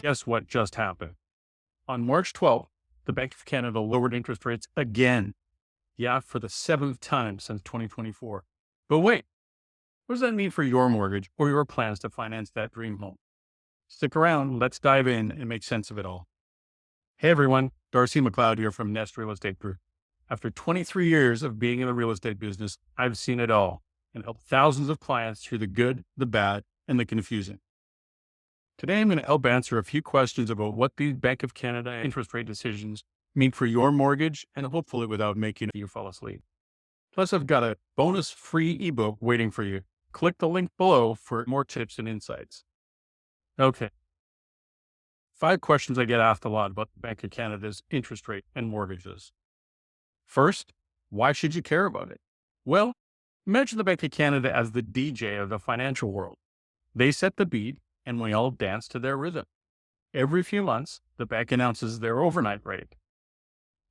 Guess what just happened? On March 12th, the Bank of Canada lowered interest rates again. Yeah, for the seventh time since 2024. But wait, what does that mean for your mortgage or your plans to finance that dream home? Stick around, let's dive in and make sense of it all. Hey everyone, Darcy McLeod here from Nest Real Estate Group. After 23 years of being in the real estate business, I've seen it all and helped thousands of clients through the good, the bad, and the confusing. Today, I'm going to help answer a few questions about what these Bank of Canada interest rate decisions mean for your mortgage, and hopefully without making you fall asleep. Plus, I've got a bonus free ebook waiting for you. Click the link below for more tips and insights. Okay. 5 questions I get asked a lot about the Bank of Canada's interest rate and mortgages. First, why should you care about it? Well, imagine the Bank of Canada as the DJ of the financial world. They set the beat, and we all dance to their rhythm. Every few months, the bank announces their overnight rate.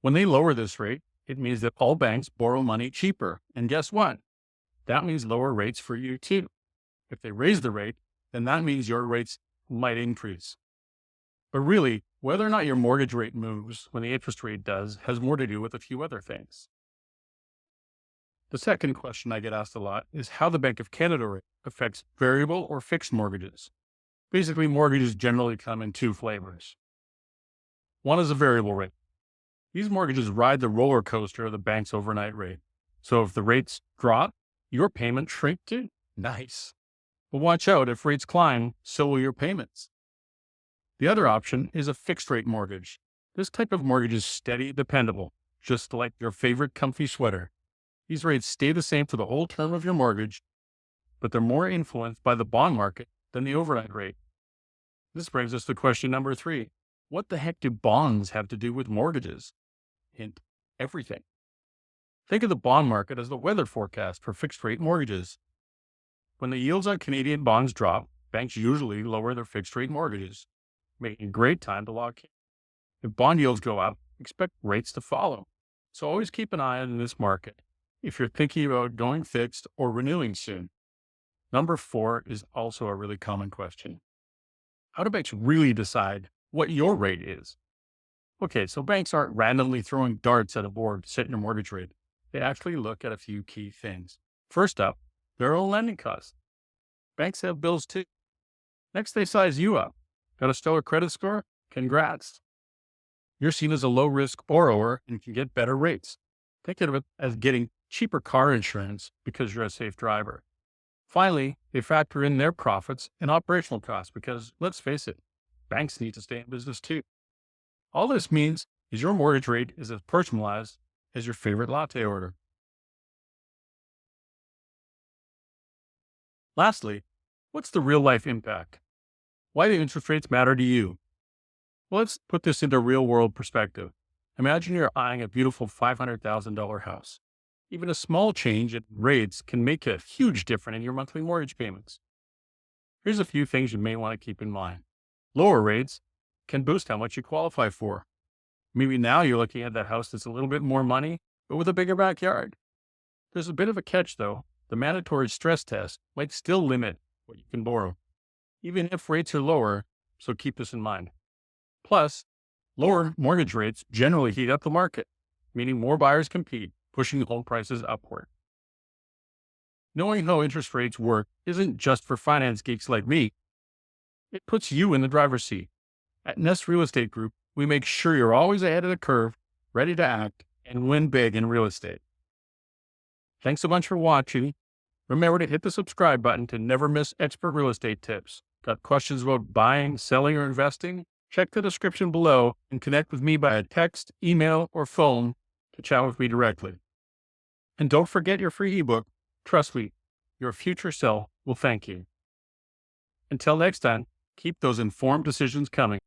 When they lower this rate, it means that all banks borrow money cheaper. And guess what? That means lower rates for you too. If they raise the rate, then that means your rates might increase. But really, whether or not your mortgage rate moves when the interest rate does has more to do with a few other things. The second question I get asked a lot is how the Bank of Canada rate affects variable or fixed mortgages. Basically, mortgages generally come in 2 flavors. One is a variable rate. These mortgages ride the roller coaster of the bank's overnight rate. So if the rates drop, your payment shrink too. Nice. But watch out, if rates climb, so will your payments. The other option is a fixed rate mortgage. This type of mortgage is steady, dependable, just like your favorite comfy sweater. These rates stay the same for the whole term of your mortgage, but they're more influenced by the bond market than the overnight rate. This brings us to question number 3. What the heck do bonds have to do with mortgages? Hint, everything. Think of the bond market as the weather forecast for fixed rate mortgages. When the yields on Canadian bonds drop, banks usually lower their fixed rate mortgages, making a great time to lock in. If bond yields go up, expect rates to follow. So always keep an eye on this market if you're thinking about going fixed or renewing soon. Number 4 is also a really common question. How do banks really decide what your rate is? Okay, so banks aren't randomly throwing darts at a board to set your mortgage rate. They actually look at a few key things. First up, their own lending costs. Banks have bills too. Next, they size you up. Got a stellar credit score? Congrats. You're seen as a low-risk borrower and can get better rates. Think of it as getting cheaper car insurance because you're a safe driver. Finally, they factor in their profits and operational costs because, let's face it, banks need to stay in business too. All this means is your mortgage rate is as personalized as your favorite latte order. Lastly, what's the real-life impact? Why do interest rates matter to you? Well, let's put this into real-world perspective. Imagine you're eyeing a beautiful $500,000 house. Even a small change in rates can make a huge difference in your monthly mortgage payments. Here's a few things you may want to keep in mind. Lower rates can boost how much you qualify for. Maybe now you're looking at that house that's a little bit more money, but with a bigger backyard. There's a bit of a catch though. The mandatory stress test might still limit what you can borrow, even if rates are lower, so keep this in mind. Plus, lower mortgage rates generally heat up the market, meaning more buyers compete, pushing home prices upward. Knowing how interest rates work isn't just for finance geeks like me. It puts you in the driver's seat. At Nest Real Estate Group, we make sure you're always ahead of the curve, ready to act, and win big in real estate. Thanks so much for watching. Remember to hit the subscribe button to never miss expert real estate tips. Got questions about buying, selling, or investing? Check the description below and connect with me by text, email, or phone to chat with me directly. And don't forget your free ebook. Trust me, your future self will thank you. Until next time, keep those informed decisions coming.